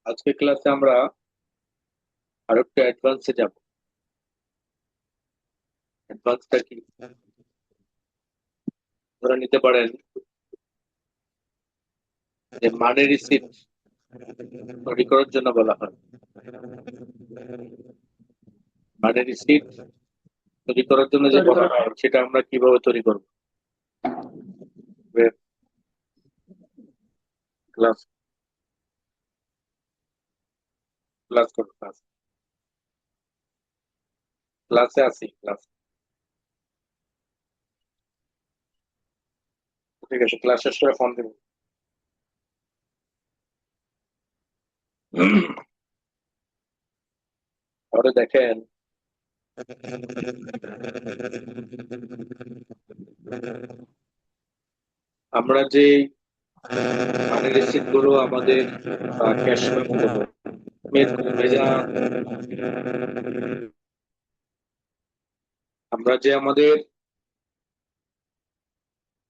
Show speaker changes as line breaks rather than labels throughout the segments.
আজকে ক্লাসে আমরা আরো একটু অ্যাডভান্সে যাব। অ্যাডভান্সটা কি ধরে নিতে পারেন যে মানি রিসিপ্ট তৈরি করার জন্য বলা হয়। মানি রিসিপ্ট তৈরি করার জন্য যে
তৈরি
বলা
করা
হয় সেটা আমরা কিভাবে তৈরি করব? ক্লাস ক্লাস করব ক্লাস ক্লাসে আছি ক্লাস। ঠিক আছে, ক্লাস শেষ করে ফোন দেব। তাহলে দেখেন, আমরা যে মানি রিসিপ্ট গুলো আমাদের ক্যাশ মেমো গুলো ভেজা, আমরা যে আমাদের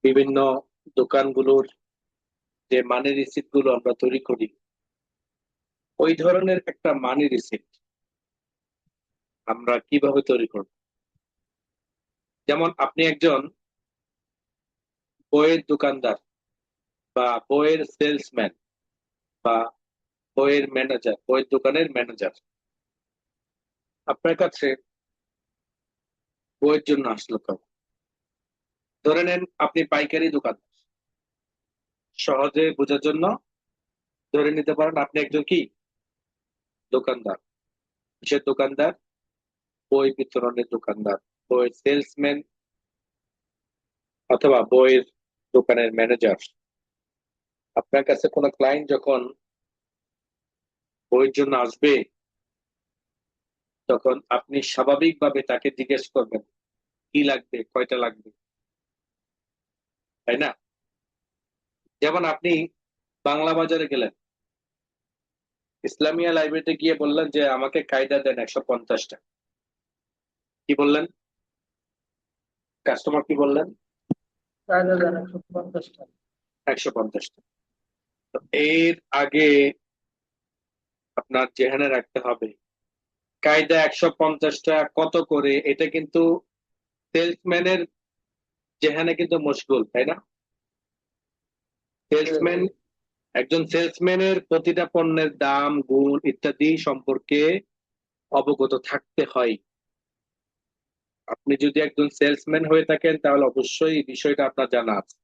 বিভিন্ন দোকানগুলোর যে মানি রিসিপ্ট গুলো আমরা তৈরি করি, ওই ধরনের একটা মানি রিসিপ্ট আমরা কিভাবে তৈরি করব? যেমন আপনি একজন বইয়ের দোকানদার বা বইয়ের সেলসম্যান বা বইয়ের ম্যানেজার, বইয়ের দোকানের ম্যানেজার। আপনার কাছে বইয়ের জন্য আসলো কেউ, ধরে নেন আপনি পাইকারি দোকান। সহজে বোঝার জন্য ধরে নিতে পারেন আপনি একজন কি দোকানদার। কিসের দোকানদার? বই বিতরণের দোকানদার, বইয়ের সেলসম্যান অথবা বইয়ের দোকানের ম্যানেজার। আপনার কাছে কোনো ক্লায়েন্ট যখন বইয়ের জন্য আসবে, তখন আপনি স্বাভাবিকভাবে তাকে জিজ্ঞেস করবেন কি লাগবে, কয়টা লাগবে, তাই না? যেমন আপনি বাংলা বাজারে গেলেন, ইসলামিয়া লাইব্রেরিতে গিয়ে বললেন যে আমাকে কায়দা দেন 150টা। কি বললেন? কাস্টমার কি বললেন?
4,150 টাকা।
150টা। তো এর আগে আপনার জেহানে রাখতে হবে কায়দা 150টা কত করে। এটা কিন্তু সেলসম্যানের জেহানে কিন্তু মুশকিল, তাই না? সেলসম্যান, একজন সেলসম্যানের প্রতিটা পণ্যের দাম, গুণ ইত্যাদি সম্পর্কে অবগত থাকতে হয়। আপনি যদি একজন সেলসম্যান হয়ে থাকেন তাহলে অবশ্যই এই বিষয়টা আপনার জানা আছে।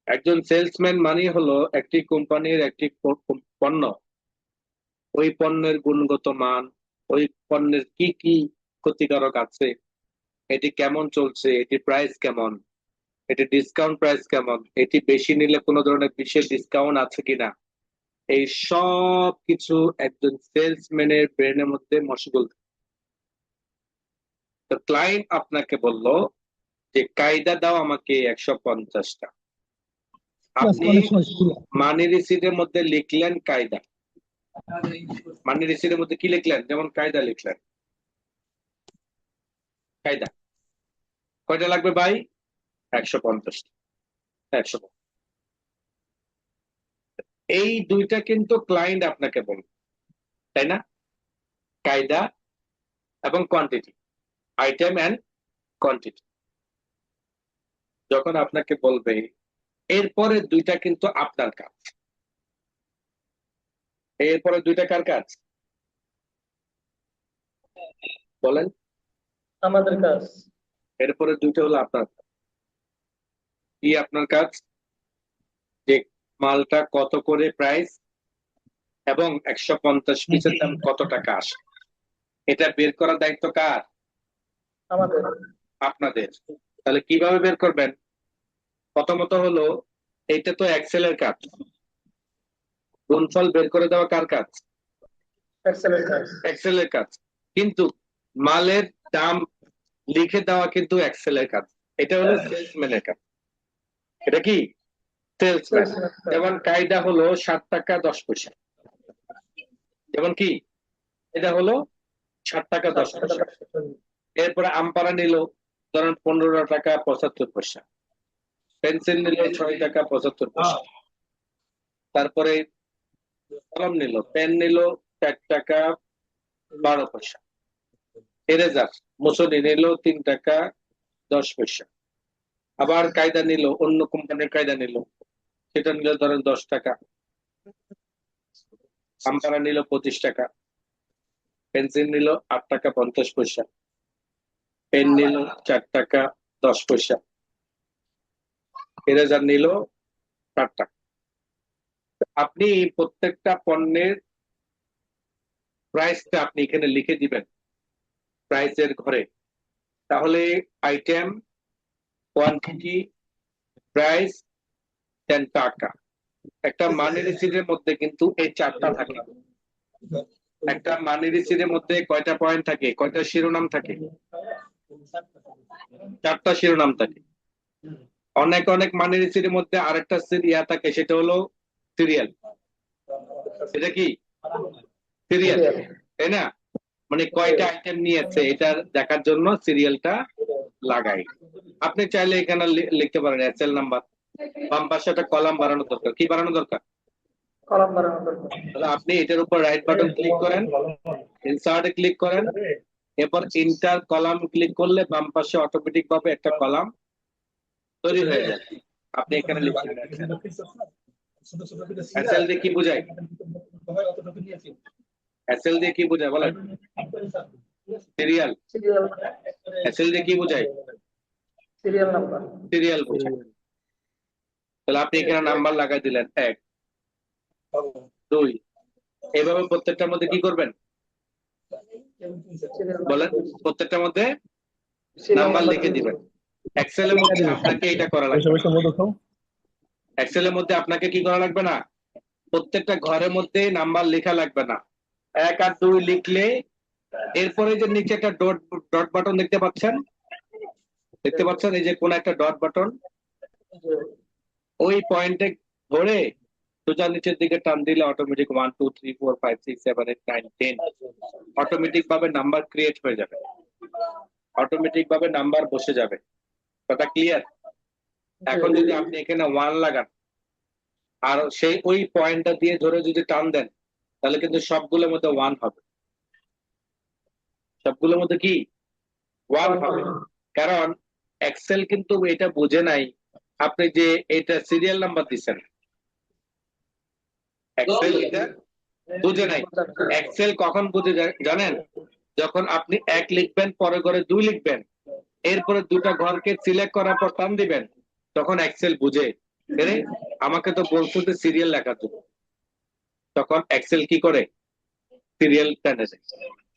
একজন সেলসম্যান মানে হলো একটি কোম্পানির একটি পণ্য, ওই পণ্যের গুণগত মান, ওই পণ্যের কি কি ক্ষতিকারক আছে, এটি কেমন চলছে, এটি প্রাইস কেমন, এটি ডিসকাউন্ট প্রাইস কেমন, এটি বেশি নিলে কোনো ধরনের বিশেষ ডিসকাউন্ট আছে কিনা, এই সব কিছু একজন সেলসম্যানের ব্রেনের মধ্যে মশগুল। তো ক্লায়েন্ট আপনাকে বলল যে কায়দা দাও আমাকে 150টা। আপনি
অনেক সময় ছিল।
মানি রিসিটের মধ্যে লিখলেন কায়দা। মানি রিসিটের মধ্যে কি লিখলেন? যেমন কায়দা লিখলেন, কায়দা কয়টা লাগবে ভাই? 150টা। 100। এই দুইটা কিন্তু ক্লায়েন্ট আপনাকে বলবে, তাই না? কায়দা এবং কোয়ান্টিটি, আইটেম এন্ড কোয়ান্টিটি যখন আপনাকে বলবে, এরপরে দুইটা কিন্তু আপনার কাজ। এরপরে দুইটা কার কাজ বলেন?
আমাদের কাজ।
এরপরে দুইটা হলো আপনার কাজ। কি আপনার কাজ? যে মালটা কত করে প্রাইস এবং 150 পিসের দাম কত টাকা আসে, এটা বের করার দায়িত্ব কার?
আমাদের।
আপনাদের। তাহলে কিভাবে বের করবেন? প্রথমত হলো, এইটা তো এক্সেলের কাজ। গুণফল বের করে দেওয়া কার কাজ?
এক্সেলের কাজ।
এক্সেলের কাজ। কিন্তু মালের দাম লিখে দেওয়া কিন্তু এক্সেলের কাজ। এটা হলো সেলসম্যানের কাজ। এটা কি? সেলসম্যান।
সেলসম্যান কাজ।
যেমন কায়দা হলো 7 টাকা 10 পয়সা। যেমন কি এটা হলো 7 টাকা 10 পয়সা। এরপরে আমপারা নিল ধরেন 15 টাকা 75 পয়সা। পেন্সিল নিল 6 টাকা 75 পয়সা। তারপরে কলম নিল, পেন নিল 4 টাকা 12 পয়সা। এরেজার মোছনি নিল 3 টাকা 10 পয়সা। আবার কায়দা নিল, অন্য কোম্পানির কায়দা নিল, সেটা নিল ধরেন 10 টাকা। আমপারা নিল 25 টাকা। পেন্সিল নিল 8 টাকা 50 পয়সা। পেন নিল 4 টাকা 10 পয়সা। এরেজার নিল 4 টাকা। আপনি প্রত্যেকটা পণ্যের প্রাইসটা আপনি এখানে লিখে দিবেন প্রাইসের ঘরে। তাহলে আইটেম, কোয়ান্টিটি, প্রাইস, দেন টাকা। একটা মানি রিসিটের মধ্যে কিন্তু এই 4টা থাকে। একটা মানি রিসিটের মধ্যে কয়টা পয়েন্ট থাকে, কয়টা শিরোনাম থাকে? 4টা শিরোনাম থাকে। অনেক অনেক মানি রিসিটের মধ্যে আরেকটা ইয়া থাকে, সেটা হলো সিরিয়াল। সেটা কি সিরিয়াল, তাই না? মানে কয়টা আইটেম নিয়েছে এটা দেখার জন্য সিরিয়ালটা লাগাই। আপনি চাইলে এখানে লিখতে পারেন এসএল নাম্বার। বাম পাশে একটা কলাম বানানো দরকার। কি বানানো দরকার?
কলম বানানো দরকার।
তাহলে আপনি এটার উপর রাইট বাটন ক্লিক করেন, ইনসার্টে ক্লিক করেন, এরপর ইন্টার কলাম ক্লিক করলে বাম পাশে অটোমেটিক ভাবে একটা কলাম তৈরি হয়ে যায়। আপনি এখানে লিখবেন এসএল দিয়ে কি বোঝায়? এসএল দিয়ে কি বোঝায় বলেন? সিরিয়াল।
সিরিয়াল,
এসএল দিয়ে কি বোঝায়?
Serial number.
সিরিয়াল বোঝায়। তাহলে আপনি এখানে নাম্বার লাগাই দিলেন 1, 2। এভাবে প্রত্যেকটার মধ্যে কি করবেন বলেন? প্রত্যেকটার মধ্যে নাম্বার লিখে দিবেন। এক্সেলের মধ্যে আপনাকে এটা করা লাগবে না। এক্সেলের মধ্যে আপনাকে কি করা লাগবে না? প্রত্যেকটা ঘরের মধ্যে নাম্বার লেখা লাগবে না। 1 আর 2 লিখলে এরপরে যে নিচে একটা ডট ডট বাটন দেখতে পাচ্ছেন, দেখতে পাচ্ছেন এই যে কোন একটা ডট বাটন, ওই পয়েন্টে ধরে সোজা নিচের দিকে টান দিলে অটোমেটিক 1 2 3 4 5 6 7 8 9 10 অটোমেটিক ভাবে নাম্বার ক্রিয়েট হয়ে যাবে, অটোমেটিক ভাবে নাম্বার বসে যাবে। কথা ক্লিয়ার? এখন যদি আপনি এখানে 1 লাগান আর সেই ওই পয়েন্টটা দিয়ে ধরে যদি টান দেন, তাহলে কিন্তু সবগুলোর মধ্যে 1 হবে। সবগুলোর মধ্যে কি 1 হবে। কারণ এক্সেল কিন্তু এটা বুঝে নাই আপনি যে এটা সিরিয়াল নাম্বার দিচ্ছেন। এক্সেল এটা বুঝে নাই। এক্সেল কখন বুঝে জানেন? যখন আপনি 1 লিখবেন, পরে ঘরে 2 লিখবেন, এরপরে দুটা ঘরকে সিলেক্ট করার পর টান দিবেন, তখন এক্সেল বুঝে আরে আমাকে তো বলছো যে সিরিয়াল লেখার জন্য। তখন এক্সেল কি করে? সিরিয়াল টেনে দেয়।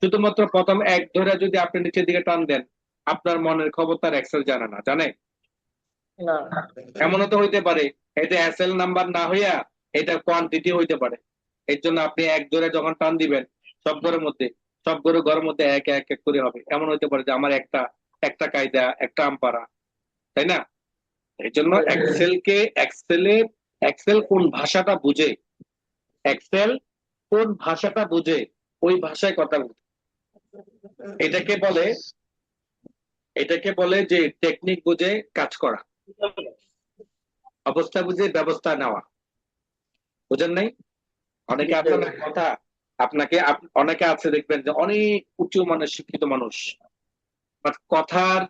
শুধুমাত্র প্রথম 1 ধরে যদি আপনি নিচের দিকে টান দেন, আপনার মনের খবর তার এক্সেল জানে না, জানে?
না,
এমনও তো হইতে পারে এটা এসএল নাম্বার না হইয়া এটা কোয়ান্টিটি হইতে পারে। এর জন্য আপনি 1 ধরে যখন টান দিবেন, সব ঘরের মধ্যে এক এক এক করে হবে। এমন হইতে পারে যে আমার একটা একটা কায়দা, একটা আমপারা, তাই না? এই জন্য এক্সেল কোন ভাষাটা বুঝে, এক্সেল কোন ভাষাটা বুঝে ওই ভাষায় কথা বলতে। এটাকে বলে এটাকে বলে যে টেকনিক বুঝে কাজ করা, অবস্থা বুঝে ব্যবস্থা নেওয়া। বুঝেন নাই? অনেকে আছে না কথা, অনেকে আছে দেখবেন যে অনেক উঁচু মানের শিক্ষিত মানুষ, বাট কথার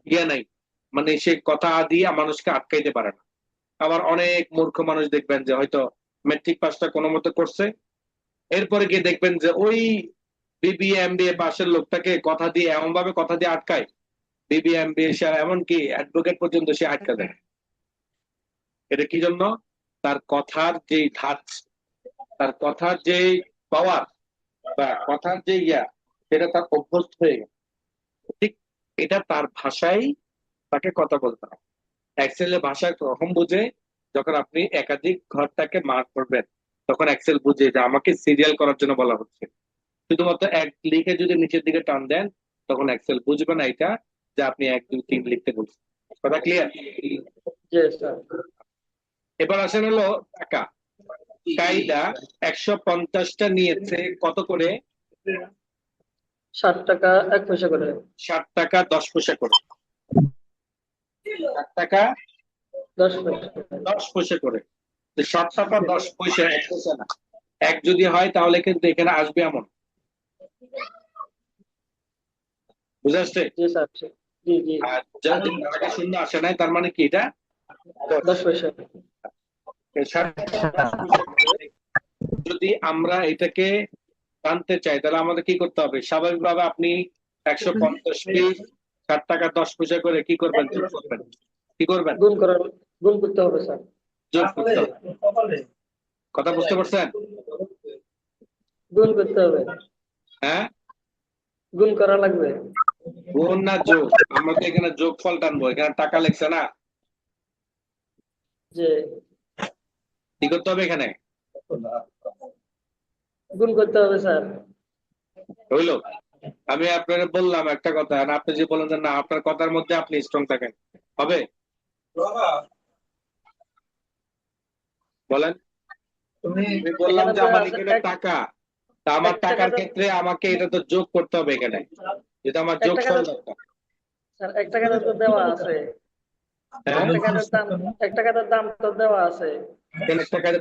ইয়ে নাই, মানে সে কথা দিয়ে মানুষকে আটকাইতে পারে না। আবার অনেক মূর্খ মানুষ দেখবেন যে হয়তো মেট্রিক পাসটা কোনো মতো করছে, এরপরে গিয়ে দেখবেন যে ওই বিবিএ এমবিএ পাশের লোকটাকে কথা দিয়ে এমন ভাবে কথা দিয়ে আটকায়, বিবিএ এমবিএ সে এমনকি অ্যাডভোকেট পর্যন্ত সে আটকা দেয়। এটা কি জন্য? তার কথার যে ধাঁচ, তার কথার যে পাওয়ার বা কথার যে ইয়া, সেটা তার অভ্যস্ত হয়ে গেছে। ঠিক এটা তার ভাষায় তাকে কথা বলতে হবে। এক্সেলের ভাষা কখন বুঝে? যখন আপনি একাধিক ঘরটাকে মার্ক করবেন, তখন এক্সেল বুঝে যে আমাকে সিরিয়াল করার জন্য বলা হচ্ছে। শুধুমাত্র 1 লিখে যদি নিচের দিকে টান দেন, তখন এক্সেল বুঝবে না এটা যে আপনি 1 2 3 লিখতে বলছেন। কথা ক্লিয়ার?
জি স্যার।
এবার আসেন হলো টাকা। কায়দা 150টা নিয়েছে কত করে?
60 টাকা 1 পয়সা করে।
60 টাকা 10 পয়সা করে। 60 টাকা
10 পয়সা।
10 পয়সা করে। 60 টাকা 10 পয়সা 1 পয়সা না। এক যদি হয় তাহলে কিন্তু এখানে আসবে এমন, বুঝে আসছে?
জি স্যার, জি জি।
আর যার আগে শূন্য আসে নাই তার মানে কি এটা
10
10।
পয়সা।
এর 10 করে যদি আমরা এটাকে টানতে চাই তাহলে আমাদের কি করতে হবে? স্বাভাবিকভাবে আপনি 150 পিস 60 টাকা 10 পয়সা করে কি করবেন? যোগ করবেন। কি করবেন?
গুণ করার গুণ করতে হবে স্যার।
যোগ করতে হবে। কথা বুঝতে পারছেন?
গুণ করতে হবে।
হ্যাঁ,
গুণ করা লাগবে।
গুণ না যোগ? আমরা তো এখানে যোগফল টানবো, এখানে টাকা লেখছে না।
যে
কি করতে হবে এখানে?
গুণ করতে হবে স্যার।
হইলো? আমি আপনাকে বললাম একটা কথা, আর আপনি যে বলেন যে না, আপনার কথার মধ্যে আপনি স্ট্রং থাকেন, হবে? বলেন। আমি বললাম
এখানে
যে
তো
আমার
আছে
এখানে
এক
টাকা, তা
এক
আমার টাকার
টাকাতে
ক্ষেত্রে আমাকে এটা তো যোগ করতে হবে এখানে, যেটা আমার
এক
যোগফল
টাকাতে
দরকার।
স্যার, এক টাকাতে তো দেওয়া আছে।
হ্যাঁ,
এক টাকাতে দাম, এক টাকাতে দাম তো দেওয়া আছে।
এখানে টাকার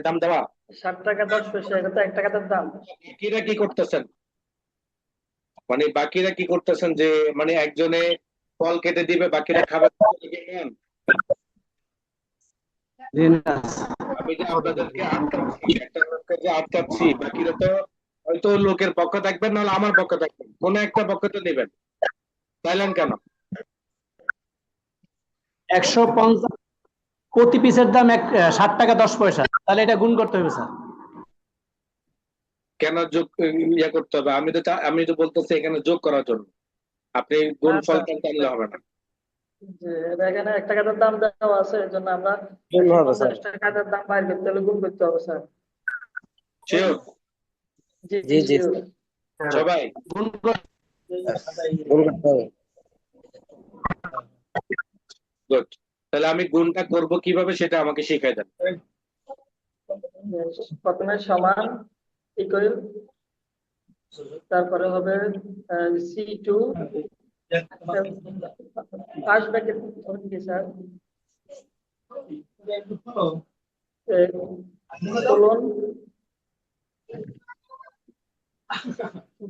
দাম দেওয়া।
60 টাকা 10 পয়সা, এটা তো এক টাকাতে দাম।
বাকিরা কি করতেছেন? মানে বাকিরা কি করতেছেন যে, মানে একজনে ফল কেটে দিবে, বাকিরা খাবার নেন। আমি যে আপনাদেরকে আটকাচ্ছি, একটা লোককে যে আটকাচ্ছি, বাকিরা তো হয়তো লোকের পক্ষ থাকবেন, নাহলে আমার পক্ষ থাকবেন, কোনো একটা পক্ষ তো নেবেন। তাইলেন কেন?
150 প্রতি পিসের দাম 60 টাকা 10 পয়সা, তাহলে এটা গুণ করতে হবে স্যার।
কেন যোগ করতে হবে? আমি তো বলতেছি এখানে যোগ করার জন্য, আপনি
না
গুণফল
স্যার,
টানলে হবে না।
যে এটা এখানে এক টাকাতে দাম দেওয়া আছে, এর জন্য আমরা
গুণ
একশো
হবে স্যার।
পঞ্চাশ টাকাতে দাম বাইর করতে হলে গুণ করতে হবে স্যার।
শিওর?
জি
জি জি
sure।
সবাই?
গুণ
গুণ করতে হবে।
গুড। তাহলে আমি গুণটা করব কিভাবে সেটা আমাকে শিখাই দেন।
প্রথমে সমান ইকুয়াল, তারপরে হবে C2 ফার্স্ট ব্র্যাকেট কি স্যার, কোলন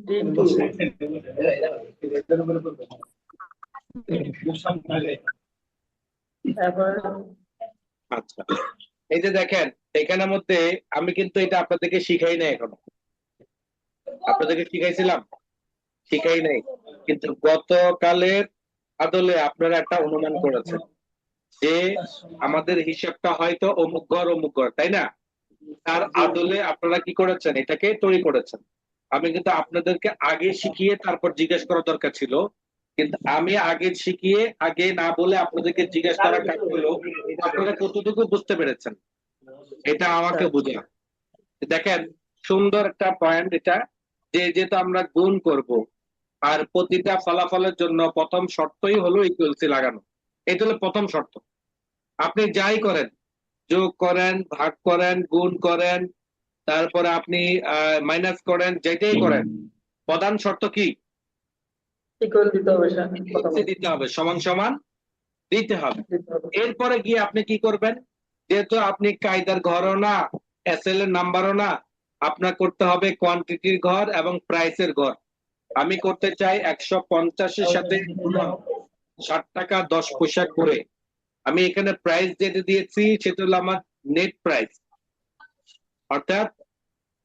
D2, তারপরে
আচ্ছা, এই যে দেখেন, এখানের মধ্যে আমি কিন্তু এটা আপনাদেরকে শিখাই নাই এখনো। আপনাদেরকে শিখাইছিলাম? শিখাই নাই। কিন্তু গতকালের আদলে আপনারা একটা অনুমান করেছেন যে আমাদের হিসাবটা হয়তো অমুক ঘর, তাই না? তার আদলে আপনারা কি করেছেন? এটাকে তৈরি করেছেন। আমি কিন্তু আপনাদেরকে আগে শিখিয়ে তারপর জিজ্ঞেস করা দরকার ছিল, কিন্তু আমি আগে শিখিয়ে আগে না বলে আপনাদেরকে জিজ্ঞেস করার কাজ হলো। আপনারা কতটুকু বুঝতে পেরেছেন এটা আমাকে
স্যার,
বুঝা। দেখেন, সুন্দর একটা পয়েন্ট এটা, যে যেহেতু আমরা গুণ করব, আর প্রতিটা ফলাফলের জন্য প্রথম শর্তই হলো ইকুয়ালসি লাগানো। এটা হলো প্রথম শর্ত। আপনি যাই করেন, যোগ করেন, ভাগ করেন, গুণ করেন, তারপরে আপনি মাইনাস করেন, যেটাই করেন, প্রধান শর্ত কি?
ইকুয়াল দিতে হবে স্যার,
ইকুয়ালসি
প্রথমে
দিতে হবে, সমান সমান দিতে হবে।
দিতে হবে।
এরপরে গিয়ে আপনি কি করবেন? যেহেতু আপনি কায়দার ঘরও না, এসএল এর নাম্বারও না, আপনার করতে হবে কোয়ান্টিটির ঘর এবং প্রাইসের ঘর। আমি করতে চাই 150-এর সাথে গুণন 60 টাকা 10 পয়সা করে। আমি এখানে প্রাইস যেটা দিয়েছি সেটা হলো আমার নেট প্রাইস, অর্থাৎ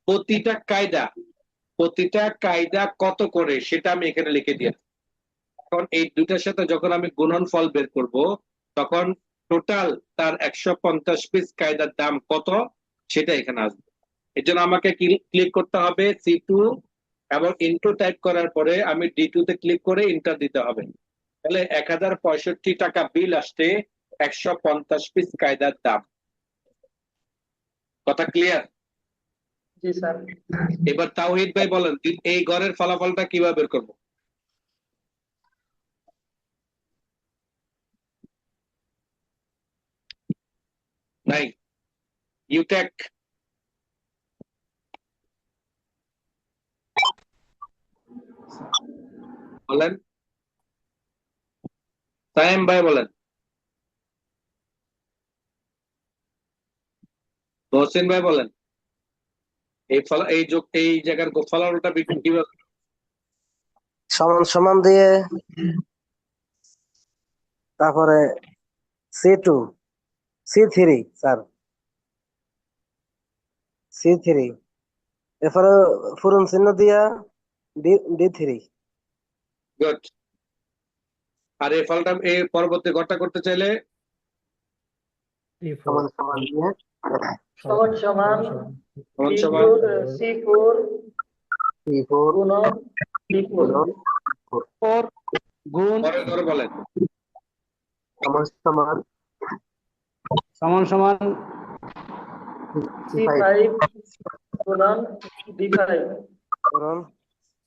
প্রতিটা কায়দা, প্রতিটা কায়দা কত করে সেটা আমি এখানে লিখে দিয়েছি। এখন এই দুটার সাথে যখন আমি গুণনফল বের করব, তখন টোটাল তার 150 পিস কায়দার দাম কত সেটা এখানে আসবে। এর জন্য আমাকে ক্লিক করতে হবে C2 এবং ইনটু টাইপ করার পরে আমি D2 তে ক্লিক করে ইন্টার দিতে হবে। তাহলে 1065 টাকা বিল আসছে 150 পিস কায়দার দাম। কথা ক্লিয়ার?
জি স্যার।
এবার তাওহিদ ভাই বলেন, এই ঘরের ফলাফলটা কিভাবে বের করবো? নাই, ইউটেক বলেন, সায়েম ভাই বলেন, মহসিন ভাই বলেন। এই জায়গার ফলাফলটা কিভাবে?
সমান সমান দিয়ে তারপরে C2 C3 স্যার C3 এরপরে পূরণ চিহ্ন দিয়া D3
গুড। আর এই ফলটা এই পরবর্তী ঘরটা করতে চাইলে
সমান সমান দিয়ে
সমান সমান
সমান সমান
C4
C4
গুণন D4
4 গুণ
পরের ঘর বলেন।
সমান সমান
সমান সমান
C5 গুণন D5
পূরণ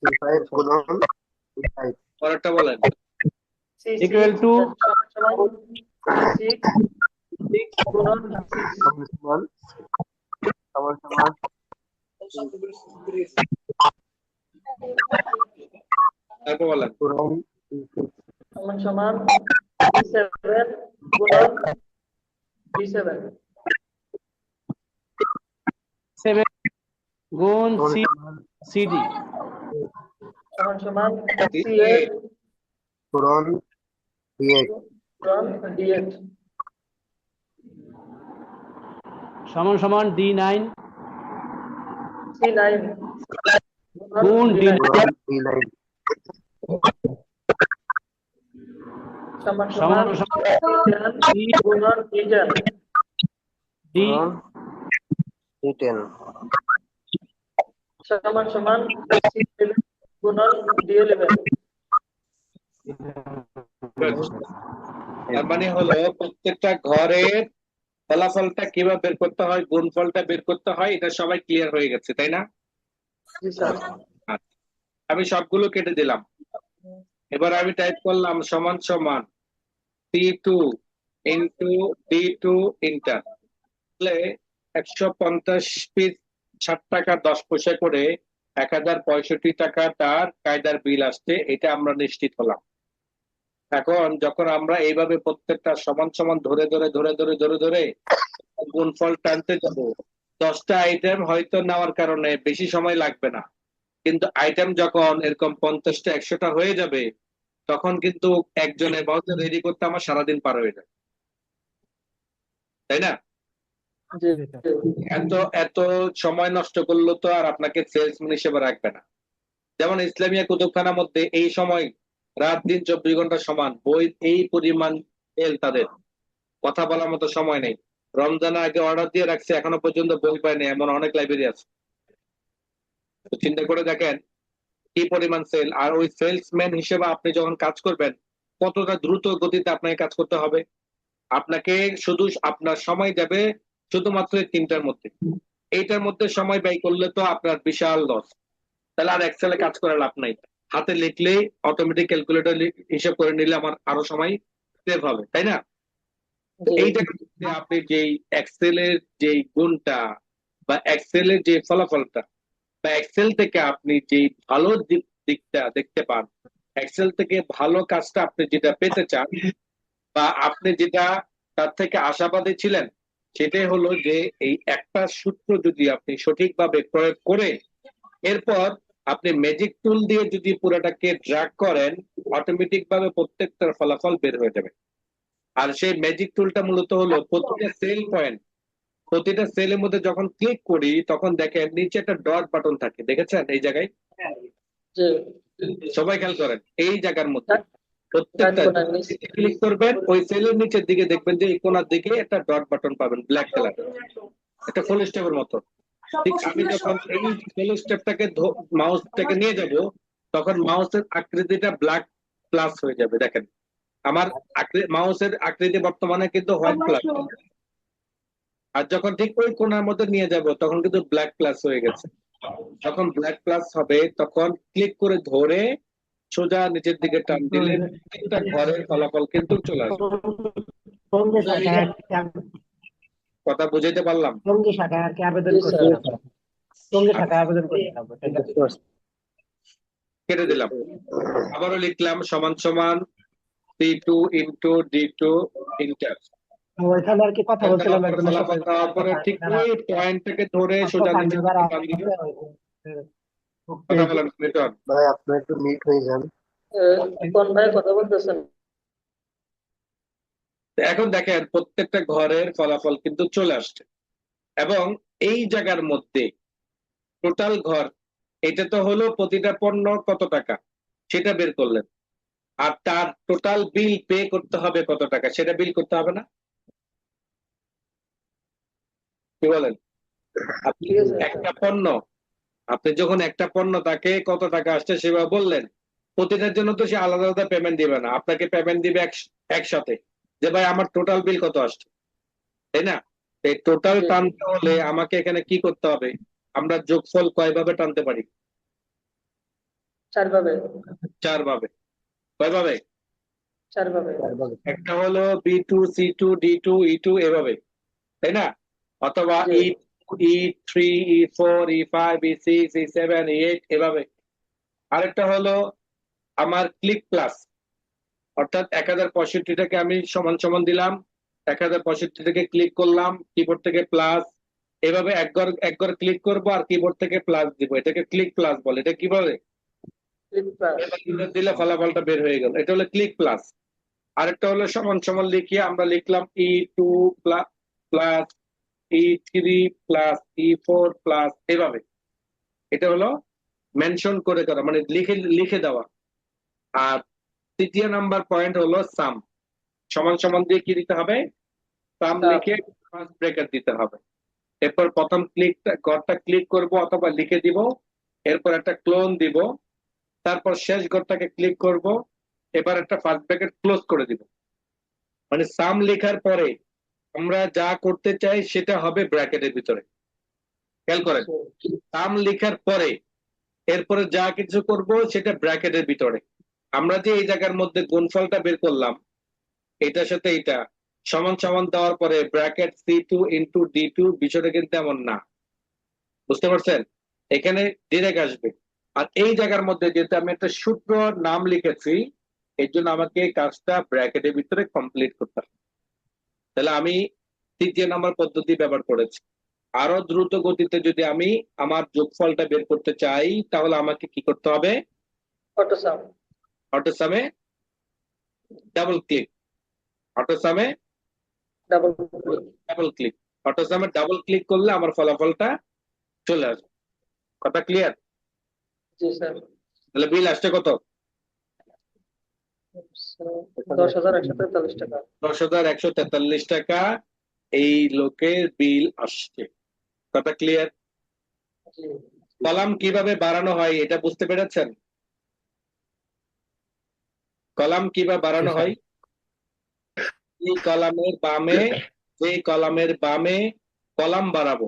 C5 গুণন D5
পরেরটা বলেন।
C6
equal to
সমান C6 গুণন D6
সমান সমান সমান সমান
তারপর বলেন।
পূরণ
সমান সমান D7 গুণন D7
7 গুণ
সমান
CD
সমান সমান
D8
C8
পূরণ D8
গুণন D8
সমান সমান D9
C9
গুণ
D9
পূরণ D9
সমান
সমান
সমান
সমান
D10 গুণন D10
D
পূরণ D10
সমান সমান C11 গুণন D11
Good. তার মানে হলো প্রত্যেকটা ঘরের ফলাফলটা কিভাবে বের করতে হয়, গুণফলটা বের করতে হয়, এটা সবাই ক্লিয়ার হয়ে গেছে, তাই না?
জি স্যার
আচ্ছা, আমি সবগুলো কেটে দিলাম। এবার আমি টাইপ করলাম সমান সমান C2 ইন্টু D2 ইন্টার, তাহলে 150 পিস 60 টাকা 10 পয়সা করে 1065 টাকা তার কায়দার বিল আসছে, এটা আমরা নিশ্চিত হলাম। এখন যখন আমরা এইভাবে প্রত্যেকটা সমান সমান ধরে ধরে ধরে ধরে ধরে ধরে গুণফল টানতে যাব, 10টা আইটেম হয়তো নেওয়ার কারণে বেশি সময় লাগবে না, কিন্তু আইটেম যখন এরকম 50টা 100টা হয়ে যাবে, তখন কিন্তু একজনের বাউচার রেডি করতে আমার সারাদিন পার হয়ে যাবে, তাই না?
জি
এত এত সময় নষ্ট করলো তো আর আপনাকে সেলসম্যান হিসেবে রাখবে না। যেমন ইসলামিয়া কুতুবখানার মধ্যে এই সময় রাত দিন 24 ঘন্টা সমান, বই এই পরিমাণ তেল, তাদের কথা বলার মতো সময় নেই। রমজানের আগে অর্ডার দিয়ে রাখছে, এখনো পর্যন্ত বই পায়নি, এমন অনেক লাইব্রেরি আছে। তো চিন্তা করে দেখেন কি পরিমাণ সেল। আর ওই সেলসম্যান হিসেবে আপনি যখন কাজ করবেন, কতটা দ্রুত গতিতে আপনাকে কাজ করতে হবে। আপনাকে শুধু আপনার সময় যাবে শুধুমাত্র এই 3টার মধ্যে, এইটার মধ্যে সময় ব্যয় করলে তো আপনার বিশাল লস। তাহলে আর এক্সেলে কাজ করে লাভ নাই, হাতে লিখলেই অটোমেটিক ক্যালকুলেটর হিসাব করে নিলে আমার আরো সময় সেভ হবে, তাই না? এই জায়গাতে আপনি যেই এক্সেলের যেই গুণটা বা এক্সেলের যে ফলাফলটা বা এক্সেল থেকে আপনি যেই ভালো দিকটা দেখতে পান, এক্সেল থেকে ভালো কাজটা আপনি যেটা পেতে চান বা আপনি যেটা তার থেকে আশাবাদী ছিলেন, সেটাই হলো যে এই একটা সূত্র যদি আপনি সঠিকভাবে প্রয়োগ করে এরপর আপনি ম্যাজিক টুল দিয়ে যদি পুরোটাকে ড্র্যাগ করেন, অটোমেটিক ভাবে প্রত্যেকটার ফলাফল বের হয়ে যাবে। আর সেই ম্যাজিক টুলটা মূলত হলো প্রতিটা সেল পয়েন্ট, প্রতিটা সেলের মধ্যে যখন ক্লিক করি তখন দেখেন নিচে একটা ডট বাটন থাকে, দেখেছেন এই জায়গায়?
জি
সবাই খেয়াল করেন, এই জায়গার মধ্যে প্রত্যেকটা
ডান কোণার নিচে।
ক্লিক করবেন, ওই সেলের নিচের দিকে দেখবেন যে এই কোণার দিকে একটা ডট বাটন পাবেন ব্ল্যাক কালার, একটা ফুল স্টেপের মতো। ঠিক আমি যখন এই ফুল স্টেপটাকে মাউসটাকে নিয়ে যাব, তখন মাউসের আকৃতিটা ব্ল্যাক প্লাস হয়ে যাবে। দেখেন আমার মাউসের আকৃতি বর্তমানে কিন্তু হোয়াইট প্লাস, আর যখন ঠিক ওই কোণার মধ্যে নিয়ে যাব তখন কিন্তু ব্ল্যাক প্লাস হয়ে গেছে। যখন ব্ল্যাক প্লাস হবে তখন ক্লিক করে ধরে সোজা নিচের দিকে টান দিলে একটা ঘরের ফলাফল কিন্তু চলে আসবে।
সঙ্গে শাখায়
কথা বুঝাইতে পারলাম?
সঙ্গে শাখায় আর কি আবেদন
জি
করতে
স্যার।
হবে সঙ্গে শাখায় আবেদন করতে হবে
কেটে দিলাম, আবারও লিখলাম সমান সমান C2 ইন্টু D2 ইন্টার,
ওইখানে আর কি কথা বলছিলাম
দেওয়ার পরে
একজনের সাথে,
ফলাফল দেওয়ার পরে ঠিক ওই পয়েন্টটাকে ধরে সোজা নিচে টান দিলে কথা বলেন মিটন।
ভাই আপনি একটু মিট হয়ে যান।
কোন ভাই কথা বলতেছেন?
এখন দেখেন প্রত্যেকটা ঘরের ফলাফল কিন্তু চলে আসছে এবং এই জায়গার মধ্যে টোটাল ঘর এটা তো হলো প্রতিটা পণ্য কত টাকা সেটা বের করলেন, আর তার টোটাল বিল পে করতে হবে কত টাকা সেটা বিল করতে হবে না? কি বলেন? আপনি
ঠিক আছে
একটা পণ্য, আপনি যখন একটা পণ্য তাকে কত টাকা আসছে সেভাবে বললেন, প্রতিটার জন্য তো সে আলাদা আলাদা পেমেন্ট দিবে না, আপনাকে পেমেন্ট দিবে একসাথে যে ভাই আমার টোটাল বিল কত আসছে, তাই না? এই টোটাল
জি,
টানতে হলে আমাকে এখানে কি করতে হবে? আমরা যোগফল কয়ভাবে টানতে পারি?
4 ভাবে,
4 ভাবে। কয়ভাবে?
4 ভাবে।
একটা হলো B2 C2 D2 E2 এভাবে, তাই না? অথবা
জি,
E3 E4 E5 E6 E7 E8 এভাবে। আরেকটা হলো আমার ক্লিক প্লাস, অর্থাৎ 1065টাকে আমি সমান সমান দিলাম, 1065 থেকে ক্লিক করলাম, কিবোর্ড থেকে প্লাস, এভাবে একবার ক্লিক করব আর কিবোর্ড থেকে প্লাস দিব, এটাকে ক্লিক প্লাস বলে। এটা কি বলে?
Click plus.
এবার enter দিলে ফলাফলটা বের হয়ে গেল, এটা হলো ক্লিক প্লাস। আরেকটা হলো সমান সমান লিখিয়ে আমরা লিখলাম E2 plus E3 plus E4 plus, এভাবে। এটা হলো মেনশন করে করা, মানে লিখে লিখে দেওয়া। আর তৃতীয় নাম্বার পয়েন্ট হলো সাম, সমান সমান দিয়ে কি দিতে হবে? সাম
সাত।
লিখে ফার্স্ট ব্রেকেট দিতে হবে। এরপর প্রথম ঘরটা ক্লিক করব অথবা লিখে দিব, এরপর একটা ক্লোন দিব, তারপর শেষ ঘরটাকে ক্লিক করব, এবার একটা ফার্স্ট ব্রেকেট ক্লোজ করে দিব। মানে সাম লেখার পরে আমরা যা করতে চাই সেটা হবে ব্র্যাকেটের ভিতরে। খেয়াল করেন, সাম লেখার পরে এরপরে যা কিছু করব সেটা ব্র্যাকেটের ভিতরে। আমরা যে এই জায়গার মধ্যে গুণফলটা বের করলাম, এটার সাথে এটা সমান সমান দেওয়ার পরে ব্র্যাকেট C2 × D2, বিষয়টা কিন্তু এমন না। বুঝতে পারছেন? এখানে ডিরেক্ট আসবে। আর এই জায়গার মধ্যে যেহেতু আমি একটা সূত্র নাম লিখেছি, এর জন্য আমাকে কাজটা ব্র্যাকেটের ভিতরে কমপ্লিট করতে হবে। তাহলে আমি 3 নম্বর পদ্ধতি ব্যবহার করেছি। আরো দ্রুত গতিতে যদি আমি আমার যোগফলটা বের করতে চাই তাহলে আমাকে কি করতে হবে?
অটোসাম।
অটোসামে ডাবল ক্লিক, অটোসামে
ডাবল ক্লিক।
ডাবল ক্লিক, অটোসামে ডাবল ক্লিক করলে আমার ফলাফলটা চলে আসবে। কথা ক্লিয়ার?
জি স্যার।
তাহলে বিল আসছে কত?
10,143 টাকা।
10,143 টাকা এই লোকের বিল আসছে। কথা ক্লিয়ার?
জি,
কলাম কিভাবে বাড়ানো হয় এটা বুঝতে পেরেছেন? কলাম কিভাবে বাড়ানো হয়? এই কলামের বামে, যেই কলামের বামে কলাম বাড়াবো,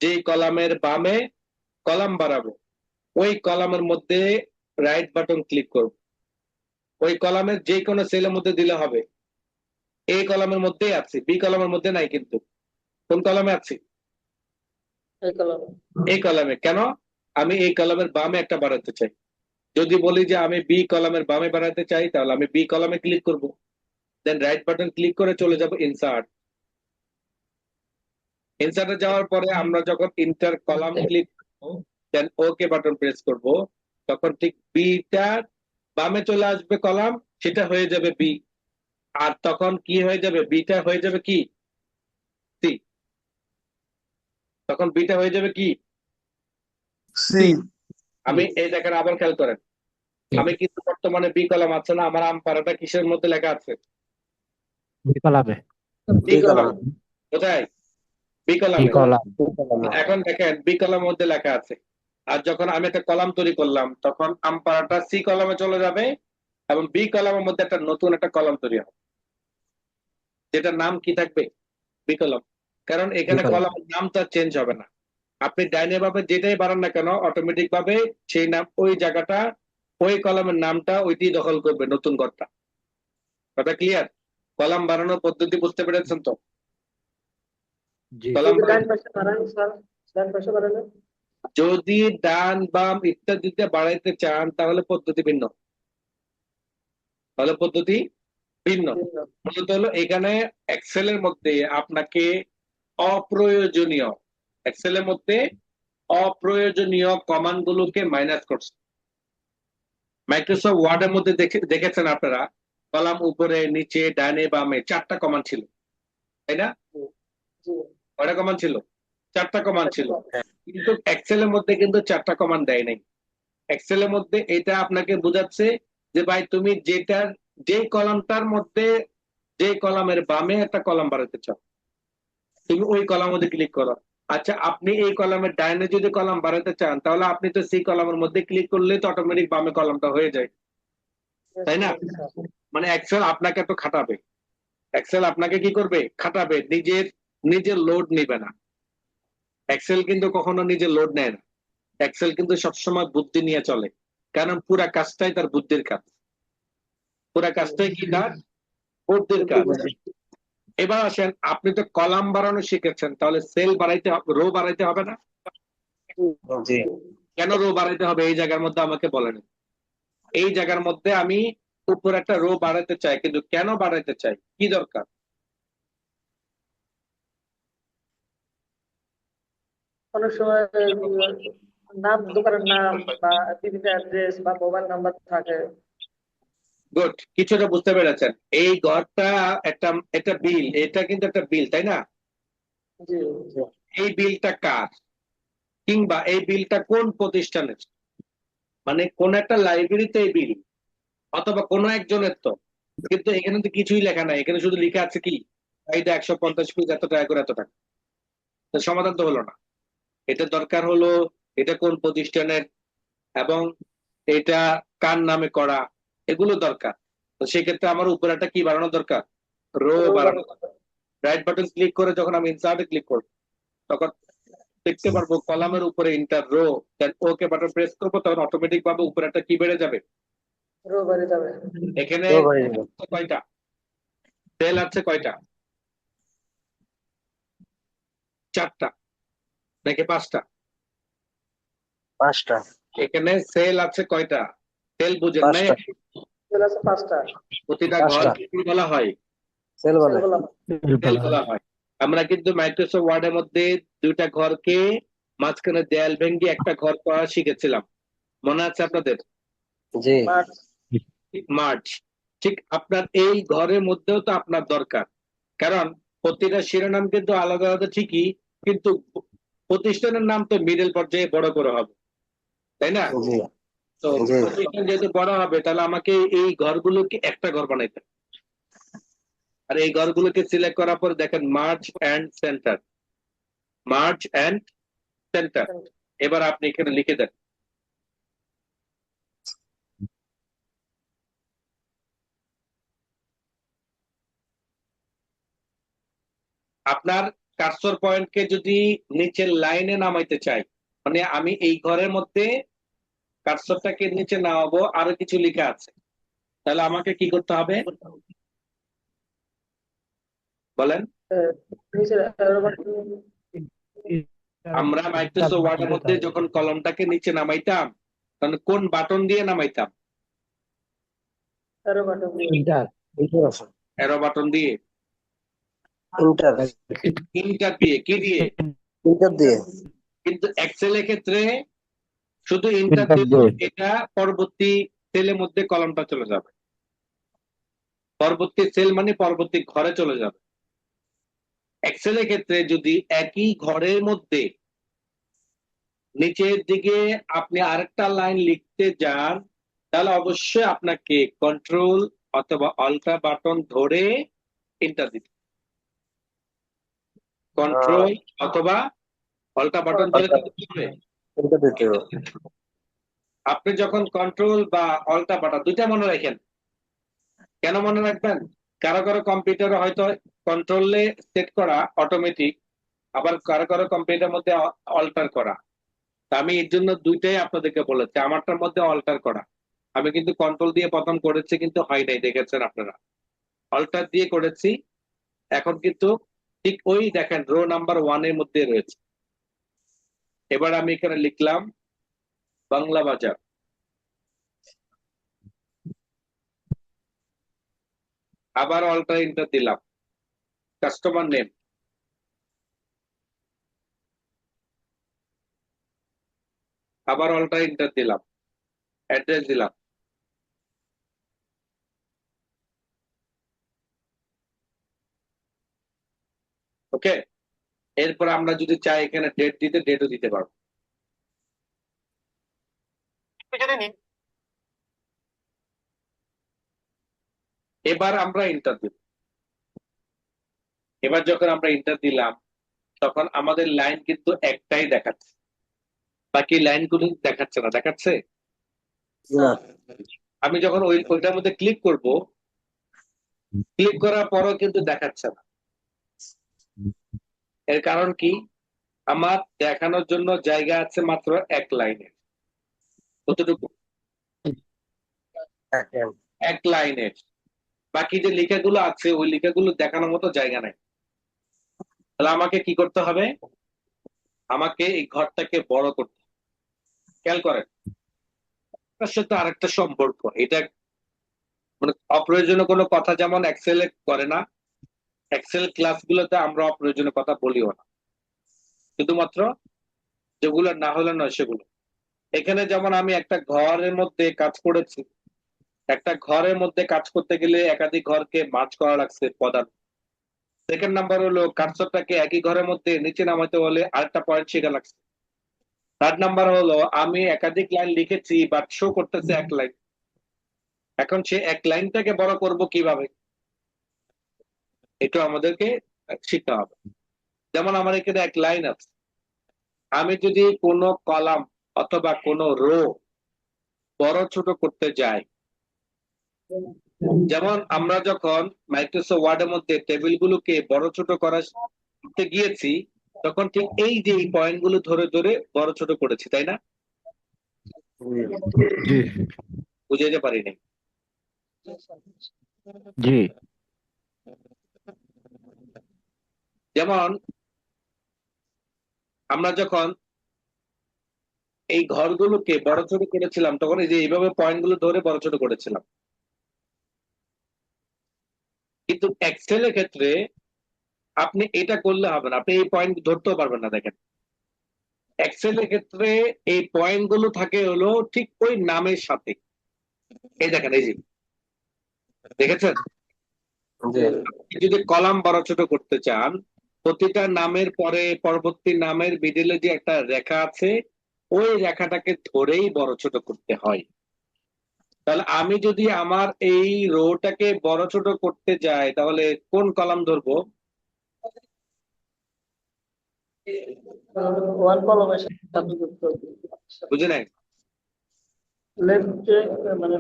যেই কলামের বামে কলাম বাড়াবো, ওই কলামের মধ্যে রাইট বাটন ক্লিক করব। ওই কলামের যে কোনো সেলের মধ্যে দিলে হবে। এই কলামের মধ্যেই আছে, বি কলামের মধ্যে নাই কিন্তু। কোন কলামে আছে?
এই কলম।
এই কলামে। কেন? আমি এই কলামের বামে একটা বাড়াতে চাই। যদি বলি যে আমি বি কলামের বামে বাড়াতে চাই তাহলে আমি বি কলামে ক্লিক করব, দেন রাইট বাটন ক্লিক করে চলে যাব ইনসার্ট। ইনসার্টে যাওয়ার পরে আমরা যখন ইন্টার কলাম ক্লিক করব, দেন ওকে বাটন প্রেস করব, তখন ঠিক বিটা বামে চলে আসবে কলাম, সেটা হয়ে যাবে বি। আর তখন কি হয়ে যাবে? বিটা হয়ে যাবে কি? সি। তখন বিটা হয়ে যাবে কি? সি। আমি এই দেখেন আবার খেয়াল করেন, আমি কিন্তু বর্তমানে বি কলাম আছে না, আমার আমপারাটা কিসের মধ্যে লেখা আছে?
কলামে।
বি কলম।
কোথায়? বি কলামে। এখন দেখেন বি কলামের মধ্যে লেখা আছে। আর যখন আমি একটা কলাম তৈরি করলাম তখন আমপারাটা সি কলামে চলে যাবে এবং বি কলামের মধ্যে একটা নতুন একটা কলাম তৈরি হবে, যেটার নাম কি থাকবে? B column. কারণ এখানে কলামের নামটা চেঞ্জ হবে না। আপনি ডাইনে ভাবে যেটাই বাড়ান না কেন অটোমেটিক ভাবে সেই নাম ওই জায়গাটা, ওই কলামের নামটা ওইটি দখল করবে নতুন ঘরটা। কথা ক্লিয়ার? কলাম বাড়ানোর পদ্ধতি বুঝতে পেরেছেন তো? কলাম
যদি ডান
বাড়ানো,
পাশে বাড়ান স্যার, ডান পাশে বাড়ালে।
যদি ডান বাম ইত্যাদিতে বাড়াইতে চান তাহলে পদ্ধতি ভিন্ন। তাহলে পদ্ধতি ভিন্ন। মূলত হলো এখানে এক্সেলের মধ্যে আপনাকে অপ্রয়োজনীয় এক্সেলের মধ্যে অপ্রয়োজনীয় কমান্ড গুলোকে মাইনাস করছে। মাইক্রোসফট ওয়ার্ডের মধ্যে দেখেছেন আপনারা কলাম উপরে নিচে ডানে বামে 4টা কমান্ড ছিল, তাই না?
জি
কয়টা কমান্ড ছিল? 4টা কমান্ড ছিল। কিন্তু এক্সেলের মধ্যে কিন্তু 4টা কমান্ড দেয় নাই। এক্সেলের মধ্যে এটা আপনাকে বোঝাচ্ছে যে ভাই তুমি যে কলামটার মধ্যে যে কলামের বামে একটা কলাম বাড়াতে চাও, তুমি ওই কলাম মধ্যে ক্লিক করো। আচ্ছা, আপনি এই কলামের ডাইনে যদি কলাম বাড়াতে চান তাহলে আপনি তো সেই কলামের মধ্যে ক্লিক করলে তো অটোমেটিক বামে কলামটা হয়ে যায়, তাই না? মানে এক্সেল আপনাকে তো খাটাবে, এক্সেল আপনাকে কি করবে? খাটাবে, নিজের লোড নিবে না। এক্সেল কিন্তু কখনো নিজের লোড নেয় না। এক্সেল কিন্তু সবসময় বুদ্ধি নিয়ে চলে, কারণ পুরা কাজটাই তার বুদ্ধির কাজ। পুরা কাজটাই কি তার বুদ্ধির কাজ। এবার আসেন, আপনি তো কলাম বাড়ানো শিখেছেন, তাহলে সেল বাড়াইতে হবে, রো বাড়াইতে হবে না?
জি
কেন রো বাড়াইতে হবে এই জায়গার মধ্যে আমাকে বলেন। এই জায়গার মধ্যে আমি উপর একটা রো বাড়াতে চাই, কিন্তু কেন বাড়াইতে চাই, কি দরকার?
অনেক সময় নাম, দোকানের নাম বা বিভিন্ন অ্যাড্রেস বা মোবাইল নাম্বার থাকে।
গুড, কিছুটা বুঝতে পেরেছেন। এই ঘরটা একটা একটা বিল, এটা কিন্তু একটা বিল, তাই না?
জি
এই বিলটা কার, কিংবা এই বিলটা কোন প্রতিষ্ঠানের? মানে কোন একটা লাইব্রেরিতে এই বিল, অথবা কোনো একজনের তো। কিন্তু এখানে তো কিছুই লেখা নাই, এখানে শুধু লেখা আছে কি এটা 150 পিস এত টাকা করে এত টাকা। তো সমাধান তো হলো না। এটা দরকার হলো এটা কোন প্রতিষ্ঠানের এবং এটা কার নামে করা, এগুলো দরকার। তো সেক্ষেত্রে আমার উপরে একটা কি বাড়ানো দরকার? রো বাড়ানো। রাইট বাটন ক্লিক করে যখন আমি ইনসার্টে ক্লিক করব তখন দেখতে পারবো কলামের উপরে ইন্টার রো, দেন ওকে বাটন প্রেস করবো, তখন অটোমেটিক ভাবে উপরে একটা কি বেড়ে যাবে।
রো বেড়ে যাবে।
এখানে
রো বাড়িয়ে দিল।
কয়টা সেল আছে? কয়টা? 4টা নাকি 5টা?
5টা।
এখানে সেল আছে কয়টা? সেল বুঝেন নাই?
5টা।
চলে আসে 5টা
প্রতিটা
5টা
ঘরকে কি বলা হয়?
সেল বলে।
সেলগুলো।
সেল বলা হয়। আমরা কিন্তু মাইক্রোসফট ওয়ার্ডের মধ্যে 2টা ঘরকে মাঝখানে দেয়াল ভেঙে একটা ঘর করা শিখেছিলাম, মনে আছে আপনাদের?
জি
মার্চ।
মার্চ। ঠিক আপনার এই ঘরের মধ্যেও তো আপনার দরকার, কারণ প্রতিটা শিরোনাম কিন্তু আলাদা আলাদা ঠিকই, কিন্তু প্রতিষ্ঠানের নাম তো মিডল পর্যায়ে বড় করে হবে, তাই না?
জি
তো
জি
প্রতিষ্ঠান যেহেতু বড় হবে তাহলে আমাকে এই ঘরগুলোকে একটা ঘর বানাইতে হবে। আর এই ঘরগুলোকে সিলেক্ট করার পর দেখেন merge and centre, merge and centre. এবার আপনি এখানে লিখে দেন আপনার কার্সর পয়েন্টকে যদি নিচের লাইনে নামাইতে চাই, মানে আমি এই ঘরের মধ্যে কার্সরটাকে নিচে নামাবো, আরো কিছু লেখা আছে, তাহলে আমাকে কি করতে হবে বলেন?
নিচে arrow button।
আমরা মাইক্রোসফট ওয়ার্ডের মধ্যে যখন কলমটাকে নিচে নামাইতাম তখন কোন বাটন দিয়ে নামাইতাম?
arrow button দিয়ে।
ইন্টার
ইন্টার আছে।
অ্যারো বাটন দিয়ে,
ইন্টার
ইন্টার দিয়ে, কি দিয়ে?
ইন্টার দিয়ে।
কিন্তু এক্সেলের ক্ষেত্রে শুধু ইন্টার
ইন্টার
দিলে
দিয়ে
এটা পরবর্তী সেলের মধ্যে কলমটা চলে যাবে, পরবর্তী সেল মানে পরবর্তী ঘরে চলে যাবে। এক্সেলের ক্ষেত্রে যদি একই ঘরের মধ্যে নিচের দিকে আপনি আরেকটা লাইন লিখতে যান তাহলে অবশ্যই আপনাকে কন্ট্রোল অথবা অল্টা বাটন ধরে এন্টার দিতে, কন্ট্রোল অথবা অল্টা বাটন ধরে কি করতে হবে?
ইন্টার দিতে হবে।
আপনি যখন কন্ট্রোল বা অল্টা বাটন দুইটা মনে রাখেন। কেন মনে রাখবেন? কারো কারো কম্পিউটারে হয়তো কন্ট্রোলে সেট করা অটোমেটিক, আবার কারো কারো কম্পিউটারের মধ্যে অল্টার করা। তা আমি এর জন্য দুইটাই আপনাদেরকে বলেছি, আমারটার মধ্যে অল্টার করা। আমি কিন্তু কন্ট্রোল দিয়ে প্রথম করেছি কিন্তু হয় নাই, দেখেছেন আপনারা? অল্টার দিয়ে করেছি, এখন কিন্তু ঠিক ওই দেখেন রো নাম্বার 1 এর মধ্যে রয়েছে। এবার আমি এখানে লিখলাম বাংলা বাজার, আবার অল্টার ইন্টার দিলাম, কাস্টমার নেম, আবার অল্টার ইন্টার দিলাম, অ্যাড্রেস দিলাম। ওকে, এরপর আমরা যদি চাই এখানে ডেট দিতে, ডেটও দিতে পারবো। এবার আমরা ইন্টার দিব। এবার যখন আমরা ইন্টার দিলাম তখন আমাদের লাইন কিন্তু একটাই দেখাচ্ছে, বাকি লাইনগুলো দেখাচ্ছে না। দেখাচ্ছে?
না।
আমি যখন ওইটার মধ্যে ক্লিক করব, ক্লিক করার পরও কিন্তু দেখাচ্ছে না। এর কারণ কি? আমার দেখানোর জন্য জায়গা আছে মাত্র এক লাইনে। কতটুকু? এক লাইনের। বাকি যে লেখাগুলো আছে ওই লেখাগুলো দেখানোর মতো জায়গা নাই। তাহলে আমাকে কি করতে হবে? আমাকে এই ঘরটাকে বড় করতে হবে। খেয়াল করেন, তার সাথে আরেকটা সম্পর্ক, এটা মানে অপ্রয়োজনীয় কোনো কথা যেমন এক্সেল করে না, এক্সেল ক্লাসগুলোতে আমরা অপ্রয়োজনীয় কথা বলিও না, শুধুমাত্র যেগুলো না হলে নয় সেগুলো। এখানে যেমন আমি একটা ঘরের মধ্যে কাজ করেছি, একটা ঘরের মধ্যে কাজ করতে গেলে একাধিক ঘরকে মার্জ করা লাগছে পদার্থ। সেকেন্ড নাম্বার হলো কার্সরটাকে একই ঘরের মধ্যে নিচে নামাতে হলে আরেকটা পয়েন্ট শেখা লাগছে। থার্ড নাম্বার হলো আমি একাধিক লাইন লিখেছি বাট শো করতেছে এক লাইন। এখন সে এক লাইনটাকে বড় করব কিভাবে, এটা আমাদেরকে শিখতে হবে। যেমন আমার এখানে এক লাইন আছে, আমি যদি কোনো কলাম অথবা কোনো রো বড় ছোট করতে যাই, যেমন আমরা যখন মাইক্রোসফট ওয়ার্ডের মধ্যে টেবিলগুলোকে বড় ছোট করতে গিয়েছি তখন ঠিক এই যে এই পয়েন্টগুলো ধরে ধরে বড় ছোট করেছি, তাই না?
জি
বুঝাইতে পারিনি।
জি
যেমন আমরা যখন এই ঘরগুলোকে বড় ছোট করেছিলাম তখন এই যে এইভাবে পয়েন্টগুলো ধরে বড় ছোট করেছিলাম, কিন্তু এক্সেলের ক্ষেত্রে আপনি এটা করলে হবে না, আপনি এই পয়েন্ট ধরতেও পারবেন না। দেখেন, এক্সেলের ক্ষেত্রে এই পয়েন্টগুলো থাকে হলো ঠিক ওই নামের সাথে। এই দেখেন, এই যে দেখেছেন,
জি।
আপনি যদি কলাম বড় ছোট করতে চান, প্রতিটা নামের পরে পরবর্তী নামের মিডিলে যে একটা রেখা আছে ওই রেখাটাকে ধরেই বড় ছোট করতে হয়। তাহলে আমি যদি আমার এই রোটাকে বড় ছোট করতে যাই তাহলে কোন কলাম ধরবো?
ওয়ান কলমের সাথে যুক্ত
বুঝে নাই?
লেফটে মানে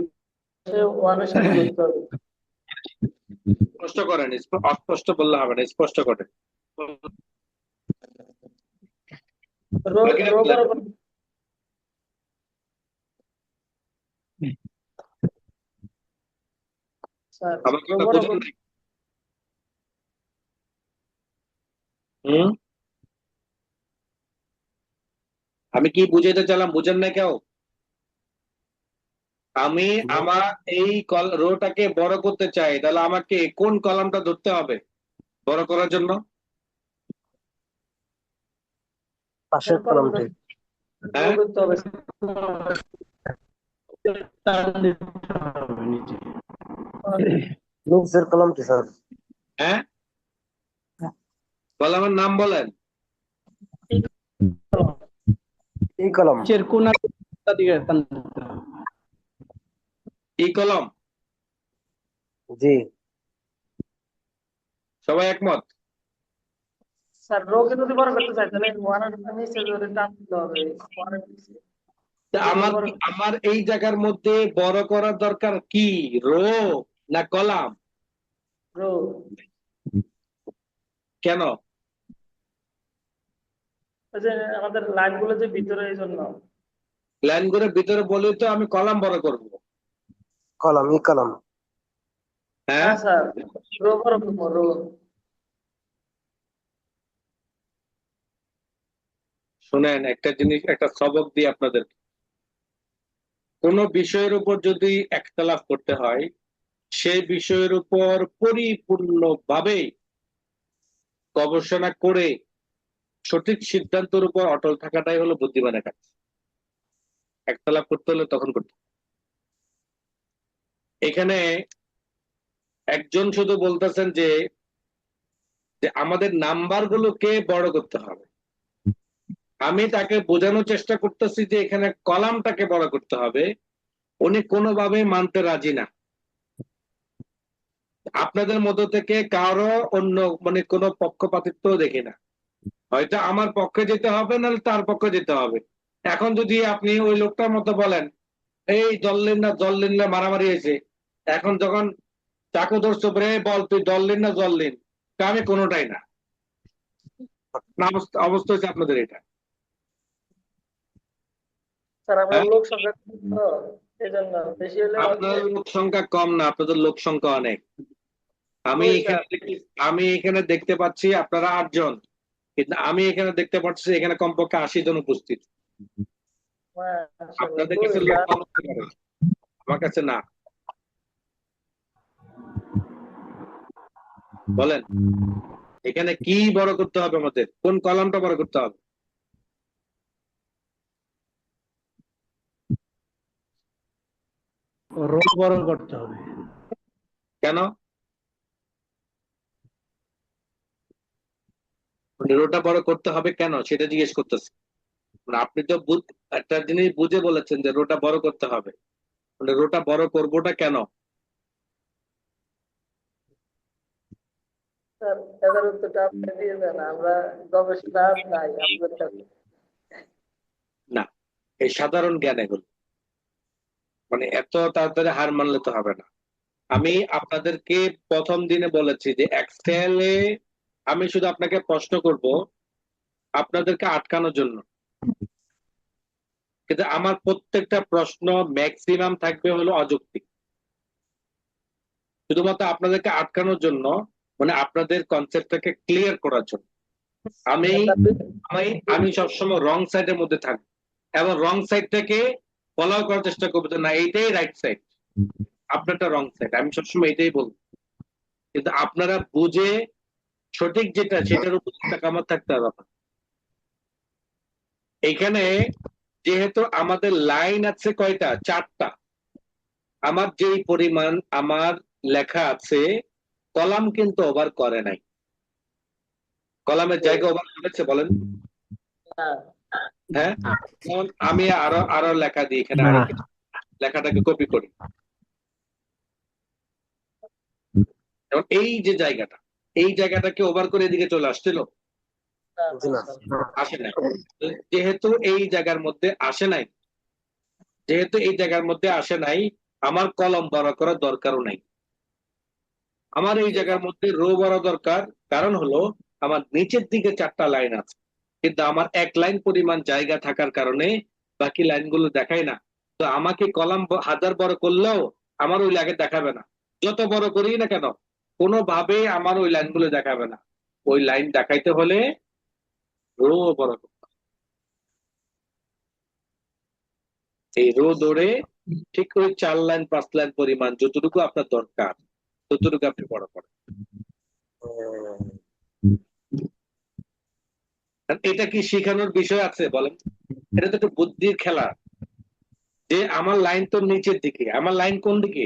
ওয়ানের সাথে যুক্ত হবে।
স্পষ্ট করেন, অস্পষ্ট বললে হবে না, স্পষ্ট করেন।
রো
বাকিটা
রো
বলেন।
বরাবর স্যার,
আমার
রো
কথা বুঝেন
বরাবর
নাই? হুম, আমি কি বুঝাইতে চাইলাম বুঝেন না কেউ? আমি আমার এই রোটাকে বড় করতে চাই, তাহলে আমাকে কোন কলামটা ধরতে হবে বড় করার জন্য?
পাশের
কোন কলমটা
কলমটি।
রো
হ্যাঁ,
করতে হবে?
টান দিতে হবে নিচে।
নিচের কলমটি স্যার।
হ্যাঁ, কলামের নাম বলেন।
এই কলম।
নিচের কোনার দিকে টান দিতে হবে।
এই কলম।
জি।
সবাই একমত?
স্যার, রো কে যদি বড় করতে চাই তাহলে ওয়ানের নিচে ধরে টান দিতে হবে। ওয়ানের নিচে
তা
রো
আমার
বড়
আমার এই জায়গার মধ্যে বড় করার দরকার কি, রো না কলাম?
রো।
কেন?
ওই যে আমাদের লাইন গুলো যে ভিতরে, এই জন্য।
লাইন করে ভিতরে বলি তো আমি কলাম বড় করব।
কলম, এই কলম।
হ্যাঁ,
হ্যাঁ স্যার, রো বড় করবো, রো।
শুনেন একটা জিনিস, একটা সবক দিই আপনাদের। কোন বিষয়ের উপর যদি একতলাপ করতে হয় সেই বিষয়ের উপর পরিপূর্ণভাবে গবেষণা করে সঠিক সিদ্ধান্তের উপর অটল থাকাটাই হলো বুদ্ধিমানের কাজ। একটা লাভ করতে হলে তখন করতে হবে। এখানে একজন শুধু বলতেছেন যে যে আমাদের নাম্বার গুলোকে বড় করতে হবে। আমি তাকে বোঝানোর চেষ্টা করতেছি যে এখানে কলামটাকে বড় করতে হবে, উনি কোনোভাবে মানতে রাজি না। আপনাদের মধ্য থেকে কারো অন্য মানে কোনো পক্ষপাতিত্ব দেখি না, হয়তো আমার পক্ষে যেতে হবে নাহলে তার পক্ষে যেতে হবে। এখন যদি আপনি ওই লোকটার মতো বলেন এই জল্লিন না মারামারি হয়েছে, এখন যখন চাকু ধরছো রে বল তুই জল্লিন না জল্লিন, তা আমি কোনোটাই না। না, অবস্থা হচ্ছে আপনাদের এটা।
স্যার আমরা
হ্যাঁ?
লোক সংখ্যা কম তো, এই জন্য বেশি হলে
আপনাদের লোক সংখ্যা কম না, আপনাদের লোক সংখ্যা অনেক। আমি
ওই
এখানে আমি এখানে দেখতে পাচ্ছি আপনারা 8 জন, কিন্তু আমি এখানে দেখতে পাচ্ছি এখানে কমপক্ষে 80 জন উপস্থিত।
মাশাআল্লাহ,
আপনাদের
কই
কাছে লোক
স্যার?
কম হতে পারে, আমার কাছে না। বলেন এখানে কি বড় করতে হবে, আমাদের কোন কলামটা বড় করতে হবে?
রো বড় করতে হবে।
কেন রোটা বড় করতে হবে কেন সেটা জিজ্ঞেস করতেছি। মানে আপনি তো একটা জিনিস বুঝে বলেছেন যে রোটা বড় করতে হবে, মানে রোটা বড় করবোটা কেন?
স্যার এদের উত্তরটা আপনি দিয়ে দেন, আমরা গবেষণা নাই আপনাদের কাছে।
না, এই সাধারণ জ্ঞান এগুলো, মানে এত তাড়াতাড়ি হার মানলে তো হবে না। আমি আপনাদেরকে প্রথম দিনে বলেছি যে এক্সেলে আমি শুধু আপনাকে প্রশ্ন করব আপনাদেরকে আটকানোর জন্য, কিন্তু আমার প্রত্যেকটা প্রশ্ন ম্যাক্সিমাম থাকবে হলো অযৌক্তিক, শুধুমাত্র আপনাদেরকে আটকানোর জন্য, মানে আপনাদের কনসেপ্টটাকে ক্লিয়ার করার জন্য। আমি আমি আমি সবসময় রং সাইডের মধ্যে থাকবো এবং রং সাইডটাকে ফলো করার চেষ্টা করবো যে না এইটাই রাইট সাইড, আপনারটা রং সাইড, আমি সবসময় এটাই বলবো। কিন্তু আপনারা বুঝে সঠিক যেটা সেটার উপর কামাত থাকতে হবে আপনার। এখানে যেহেতু আমাদের লাইন আছে কয়টা, 4টা, আমার যেই পরিমাণ আমার লেখা আছে কলাম কিন্তু ওভার করে নাই। কলামের জায়গা ওভার করেছে বলেন? হ্যাঁ, যেমন আমি আরো আরো লেখা দিই এখানে, আরো কিছু লেখাটাকে কপি করি। যেমন এই যে জায়গাটা, এই জায়গাটাকে ওভার করে এদিকে চলে আসছিল,
জি না।
আসে নাই। যেহেতু এই জায়গার মধ্যে আসে নাই, যেহেতু এই জায়গার মধ্যে আসে নাই, আমার কলম বড় করার দরকারও নাই। আমার এই জায়গার মধ্যে রো বড় দরকার, কারণ হলো আমার নিচের দিকে 4টা লাইন আছে, কিন্তু আমার 1 লাইন পরিমাণ জায়গা থাকার কারণে বাকি লাইনগুলো দেখায় না। তো আমাকে কলাম 1000 বড় করলেও আমার ওই লাইন দেখাবে না, যত বড় করি না কেন কোনোভাবে আমার ওই লাইনগুলো দেখাবে না। ওই লাইন দেখাইতে হলে রো বড় করতে হবে। এই রো ধরে ঠিক ওই 4 লাইন 5 লাইন পরিমাণ যতটুকু আপনার দরকার ততটুকু আপনি বড় করেন। এটা কি শেখানোর বিষয় আছে বলেন? এটা তো একটা বুদ্ধির খেলা, যে আমার লাইন তো নিচের দিকে, আমার লাইন কোন দিকে?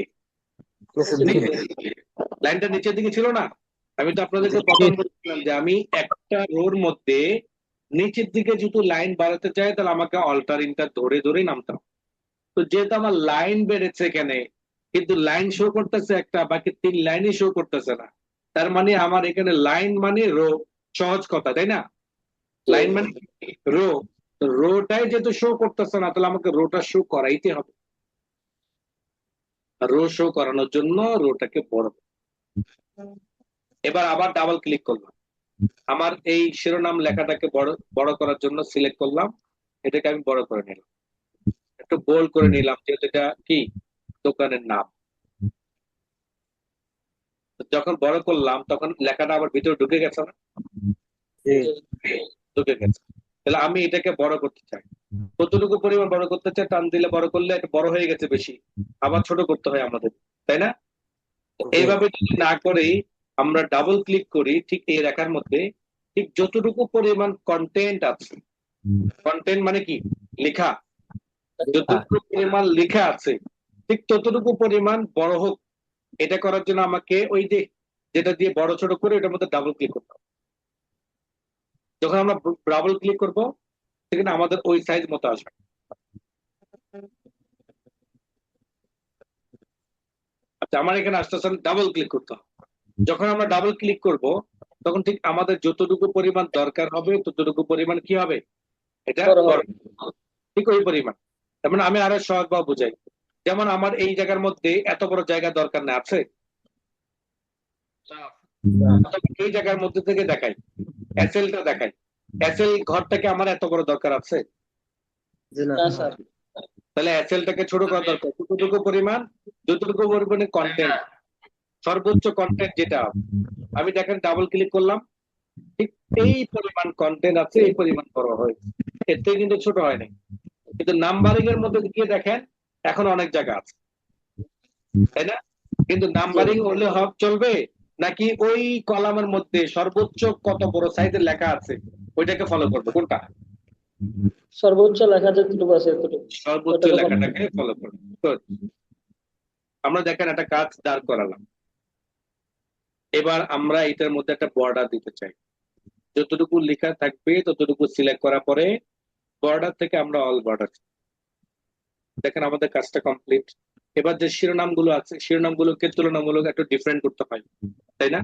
নিচের দিকে।
লাইনটা নিচের দিকে ছিল না? আমি তো আপনাদেরকে প্রথম বলেছিলাম যে আমি একটা রোর মধ্যে নিচের দিকে যেহেতু লাইন বাড়াতে চাই তাহলে আমাকে অল্টারিংটা ধরে ধরে নামতে হবে। তো যেহেতু আমার লাইন বেড়েছে এখানে, কিন্তু লাইন শো করতেছে একটা, বাকি 3 লাইনই শো করতেছে না, তার মানে আমার এখানে লাইন মানে রো, সহজ কথা তাই না? লাইন মানে রো, রোটাই যেহেতু শো করতেছে না তাহলে আমাকে রোটা শো করাইতে হবে। রো শো করানোর জন্য রোটাকে বড়, এবার আবার ডাবল ক্লিক করলাম, আমার এই শিরোনাম লেখাটাকে বড় বড় করার জন্য সিলেক্ট করলাম, এটাকে আমি বড় করে নিলাম, একটু বোল্ড করে নিলাম, যেহেতু এটা কি দোকানের নাম। যখন বড় করলাম তখন লেখাটা আবার ভিতরে ঢুকে গেছে না?
জি।
ঢুকে গেছে। তাহলে আমি এটাকে বড় করতে চাই, কতটুকু পরিমাণ বড় করতে চাই, টান দিলে বড় করলে এটা বড় হয়ে গেছে বেশি, আবার ছোট করতে হয় আমাদের, তাই না? এইভাবে যদি না করে আমরা ডাবল ক্লিক করি ঠিক এই রেখার মধ্যে, ঠিক যতটুকু পরিমাণ কন্টেন্ট আছে, কন্টেন্ট মানে কি লেখা, যতটুকু পরিমাণ লেখা আছে ঠিক ততটুকু পরিমাণ বড় হোক, এটা করার জন্য আমাকে ওই যে যেটা দিয়ে বড় ছোট করে ওটার মধ্যে ডাবল ক্লিক করতে হবে। যখন আমরা ডাবল ক্লিক করব সেখানে আমাদের ওই সাইজ মতো আসবে। আচ্ছা, আমার এখানে আসতেছে ডাবল ক্লিক করতে হবে। যখন আমরা ডাবল ক্লিক করব তখন ঠিক আমাদের যতটুকু পরিমাণ দরকার হবে ততটুকু পরিমাণ কি হবে, এটা
বড় হবে।
বড় হবে। ঠিক ওই পরিমাণ। তার মানে আমি আরো সহজভাবে বুঝাই, যেমন আমার এই জায়গার মধ্যে এত বড় জায়গা দরকার না আছে, তখন এই জায়গার মধ্যে থেকে দেখাই, এসএলটা দেখাই, এসএল ঘরটাকে আমার এত বড় দরকার আছে,
জি না
না স্যার।
তাহলে এসএলটাকে ছোট করা দরকার কতটুকু পরিমাণ, যতটুকু পরিমাণে কন্টেন্ট, সর্বোচ্চ কন্টেন্ট যেটা আমি দেখেন ডাবল ক্লিক করলাম, ঠিক এই পরিমাণ কন্টেন্ট আছে, এই পরিমাণ বড় হয়েছে, এতে কিন্তু ছোট হয় নাই। কিন্তু নাম্বারিং এর মধ্যে গিয়ে দেখেন এখন অনেক জায়গা আছে, তাই না? কিন্তু নাম্বারিং হলে চলবে নাকি ওই কলামের মধ্যে সর্বোচ্চ কত বড় সাইজের লেখা আছে ওইটাকে ফলো করবে, কোনটা?
সর্বোচ্চ লেখা যতটুকু আছে ততটুকু।
সর্বোচ্চ
ওটাকে follow
লেখাটাকে ফলো করবে। Good. আমরা দেখেন একটা কাজ দাঁড় করালাম, এবার আমরা এটার মধ্যে একটা বর্ডার দিতে চাই, যতটুকু লেখা থাকবে ততটুকু সিলেক্ট করার পরে বর্ডার থেকে আমরা অল বর্ডার, দেখেন আমাদের কাজটা কমপ্লিট। এবার যে শিরোনামগুলো আছে শিরোনামগুলোকে তুলনামূলক একটু ডিফারেন্ট করতে হয়, তাই না?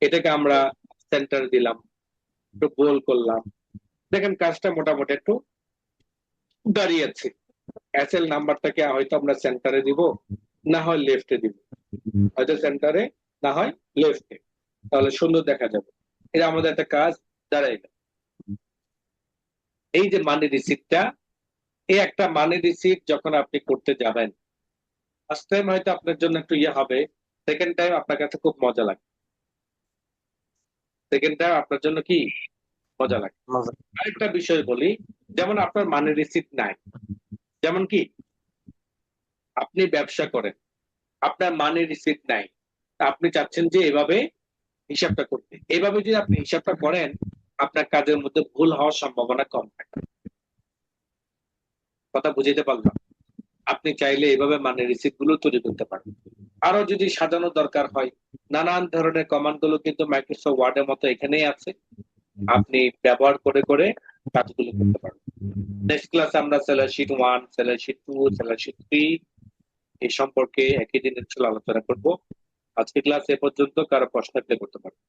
এটাকে আমরা সেন্টার দিলাম, একটু গোল করলাম, দেখেন কাজটা মোটামুটি একটু দাঁড়িয়েছে। এসএল নাম্বারটাকে হয়তো আমরা সেন্টারে দিব, না হয় লেফটে দিব, হয়তো সেন্টারে না হয় লেফটে, তাহলে সুন্দর দেখা যাবে। এটা আমাদের একটা কাজ দাঁড়াইল। এই যে মানি রিসিপ্টটা, এই একটা মানি রিসিপ্ট যখন আপনি করতে যাবেন, ফার্স্ট টাইম হয়তো আপনার জন্য একটু ইয়ে হবে, সেকেন্ড টাইম আপনার কাছে খুব মজা লাগে, সেকেন্ড টাইম আপনার জন্য কি মজা লাগে।
মজা।
আরেকটা বিষয় বলি, যেমন আপনার মানি রিসিপ্ট নাই, যেমন কি আপনি ব্যবসা করেন, আপনার মানি রিসিপ্ট নাই, আপনি চাচ্ছেন যে এভাবে হিসাবটা করতে, এভাবে যদি আপনি হিসাবটা করেন আপনার কাজের মধ্যে ভুল হওয়ার সম্ভাবনা কম থাকে। কথা বুঝতে পারলাম? আপনি চাইলে এভাবে মানি রিসিপ্ট গুলো তৈরি করতে পারেন। আরো যদি সাজানো দরকার হয়, নানান ধরনের কমান্ড গুলো কিন্তু মাইক্রোসফট ওয়ার্ডের মতো এখানেই আছে, আপনি ব্যবহার করে করে কাজগুলো করতে পারবেন। নেক্সট ক্লাসে আমরা seller sheet 1, seller sheet 2, seller sheet 3 এই সম্পর্কে একই দিনের আলোচনা করব। আজকে ক্লাস এ পর্যন্ত, কারো প্রশ্ন থাকলে করতে পারেন।